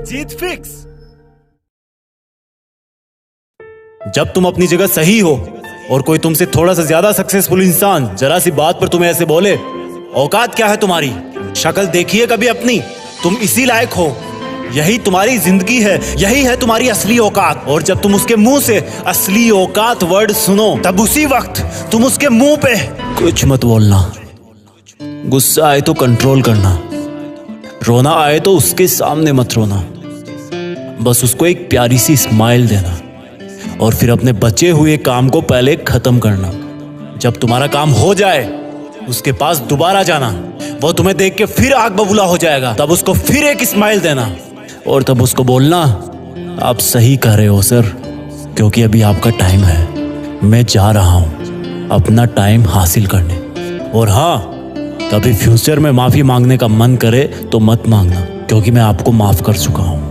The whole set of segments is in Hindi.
जीत फिक्स। जब तुम अपनी जगह सही हो और कोई तुमसे थोड़ा सा ज्यादा सक्सेसफुल इंसान जरा सी बात पर तुम्हें ऐसे बोले, औकात क्या है तुम्हारी, शक्ल देखिए कभी अपनी, तुम इसी लायक हो, यही तुम्हारी जिंदगी है, यही है तुम्हारी असली औकात। और जब तुम उसके मुंह से असली औकात वर्ड सुनो, तब उसी वक्त तुम उसके मुंह पे कुछ मत बोलना। गुस्सा आए तो कंट्रोल करना, रोना आए तो उसके सामने मत रोना, बस उसको एक प्यारी सी स्माइल देना और फिर अपने बचे हुए काम को पहले खत्म करना। जब तुम्हारा काम हो जाए उसके पास दोबारा जाना, वो तुम्हें देख के फिर आग बबूला हो जाएगा, तब उसको फिर एक स्माइल देना और तब उसको बोलना, आप सही कह रहे हो सर, क्योंकि अभी आपका टाइम है, मैं जा रहा हूं अपना टाइम हासिल करने। और हाँ, कभी फ्यूचर में माफी मांगने का मन करे तो मत मांगना, क्योंकि मैं आपको माफ कर चुका हूं।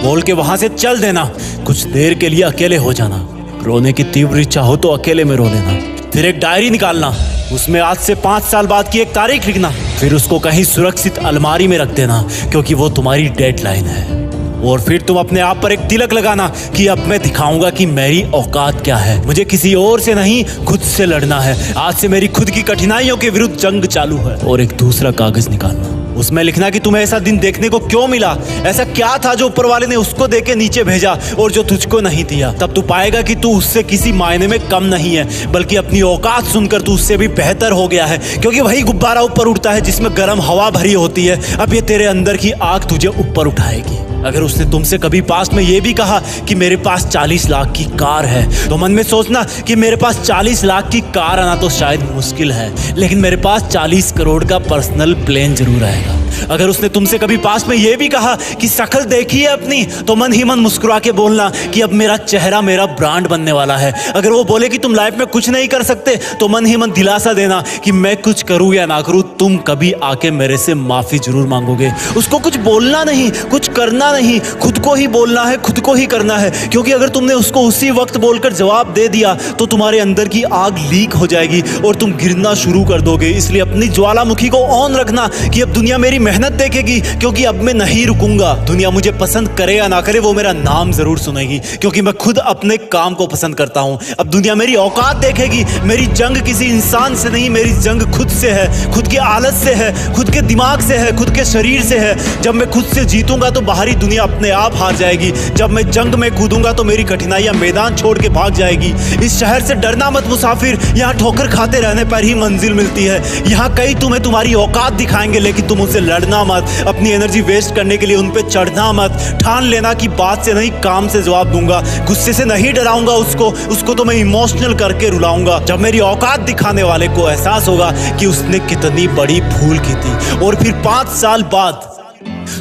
बोल के वहां से चल देना, कुछ देर के लिए अकेले हो जाना, रोने की तीव्र इच्छा हो तो अकेले में रो लेना, फिर एक डायरी निकालना, उसमें आज से 5 साल बाद की एक तारीख लिखना, फिर उसको कहीं सुरक्षित अलमारी में रख देना, क्योंकि वो तुम्हारी डेडलाइन है। और फिर तुम अपने आप पर एक तिलक लगाना कि अब मैं दिखाऊंगा कि मेरी औकात क्या है, मुझे किसी और से नहीं खुद से लड़ना है, आज से मेरी खुद की कठिनाइयों के विरुद्ध जंग चालू है। और एक दूसरा कागज निकालना, उसमें लिखना कि तुम्हें ऐसा दिन देखने को क्यों मिला, ऐसा क्या था जो ऊपर वाले ने उसको देके नीचे भेजा और जो तुझको नहीं दिया। तब तू पाएगा कि तू उससे किसी मायने में कम नहीं है, बल्कि अपनी औकात सुनकर तू उससे भी बेहतर हो गया है, क्योंकि वही गुब्बारा ऊपर उड़ता है जिसमें गर्म हवा भरी होती है। अब ये तेरे अंदर की आग तुझे ऊपर उठाएगी। अगर उसने तुमसे कभी पास में ये भी कहा कि मेरे पास 40 लाख की कार है, तो मन में सोचना कि मेरे पास 40 लाख की कार आना तो शायद मुश्किल है, लेकिन मेरे पास 40 करोड़ का पर्सनल प्लेन जरूर आएगा। अगर उसने तुमसे कभी पास में ये भी कहा कि शक्ल देखी है अपनी, तो मन ही मन मुस्कुरा के बोलना कि अब मेरा चेहरा मेरा ब्रांड बनने वाला है। अगर वो बोले कि तुम लाइफ में कुछ नहीं कर सकते, तो मन ही मन दिलासा देना कि मैं कुछ करूं या ना करूं, तुम कभी आके मेरे से माफी जरूर मांगोगे। उसको कुछ बोलना नहीं, कुछ करना नहीं, खुद को ही बोलना है, खुद को ही करना है, क्योंकि अगर तुमने उसको उसी वक्त बोलकर जवाब दे दिया तो तुम्हारे अंदर की आग लीक हो जाएगी और तुम गिरना शुरू कर दोगे। इसलिए अपनी ज्वालामुखी को ऑन रखना कि अब दुनिया मेरी मेहनत देखेगी, क्योंकि अब मैं नहीं रुकूंगा। दुनिया मुझे पसंद करे या ना करे, वो मेरा नाम जरूर सुनेगी, क्योंकि मैं खुद अपने काम को पसंद करता हूं। अब दुनिया मेरी औकात देखेगी। मेरी जंग किसी इंसान से नहीं, मेरी जंग खुद से है, खुद की आदत से है, खुद के दिमाग से है, खुद के शरीर से है। जब मैं खुद से जीतूंगा तो बाहरी दुनिया अपने आप हार जाएगी। जब मैं जंग में कूदूंगा तो मेरी कठिनाइयां मैदान छोड़ के भाग जाएगी। इस शहर से डरना मत मुसाफिर, यहाँ ठोकर खाते रहने पर ही मंजिल मिलती है। यहाँ कई तुम्हें तुम्हारी औकात दिखाएंगे, लेकिन तुम उनसे लड़ना मत, अपनी एनर्जी वेस्ट करने के लिए उन पे चढ़ना मत। ठान लेना कि बात से नहीं काम से जवाब दूंगा, गुस्से से नहीं डराऊंगा उसको तो मैं इमोशनल करके रुलाऊंगा। जब मेरी औकात दिखाने वाले को एहसास होगा कि उसने कितनी बड़ी भूल की थी, और फिर 5 साल बाद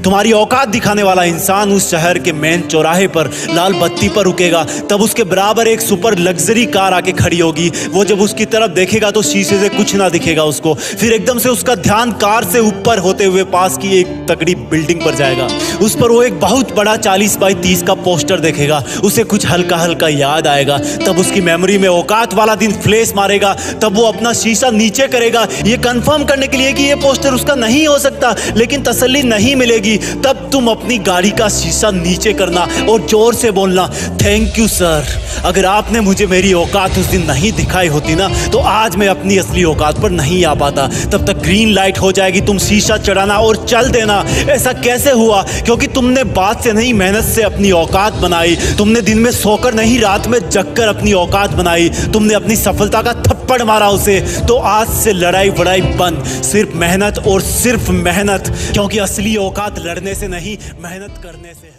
तुम्हारी औकात दिखाने वाला इंसान उस शहर के मेन चौराहे पर लाल बत्ती पर रुकेगा, तब उसके बराबर एक सुपर लग्जरी कार आके खड़ी होगी। वो जब उसकी तरफ देखेगा तो शीशे से कुछ ना दिखेगा उसको। फिर एकदम से उसका ध्यान कार से ऊपर होते हुए पास की एक तगड़ी बिल्डिंग पर जाएगा। उस पर वो एक बहुत बड़ा 40 बाई 30 का पोस्टर देखेगा। उसे कुछ हल्का हल्का याद आएगा। तब उसकी मेमोरी में औकात वाला दिन फ्लैश मारेगा। तब वो अपना शीशा नीचे करेगा, ये कंफर्म करने के लिए कि ये पोस्टर उसका नहीं हो सकता, लेकिन तसल्ली नहीं मिलेगी। तब तुम अपनी गाड़ी का शीशा नीचे करना और जोर से बोलना, थैंक यू सर, अगर आपने मुझे मेरी औकात उस दिन नहीं दिखाई होती ना, तो आज मैं अपनी असली औकात पर नहीं आ पाता। तब तक ग्रीन लाइट हो जाएगी, तुम शीशा चढ़ाना और चल देना। ऐसा कैसे हुआ? क्योंकि तुमने बात से नहीं मेहनत से अपनी औकात बनाई। तुमने दिन में सोकर नहीं रात में जगकर अपनी औकात बनाई। तुमने अपनी सफलता का थप्पड़ मारा उसे। तो आज से लड़ाई वड़ाई बंद, सिर्फ मेहनत और सिर्फ मेहनत, क्योंकि असली औकात लड़ने से नहीं मेहनत करने से है।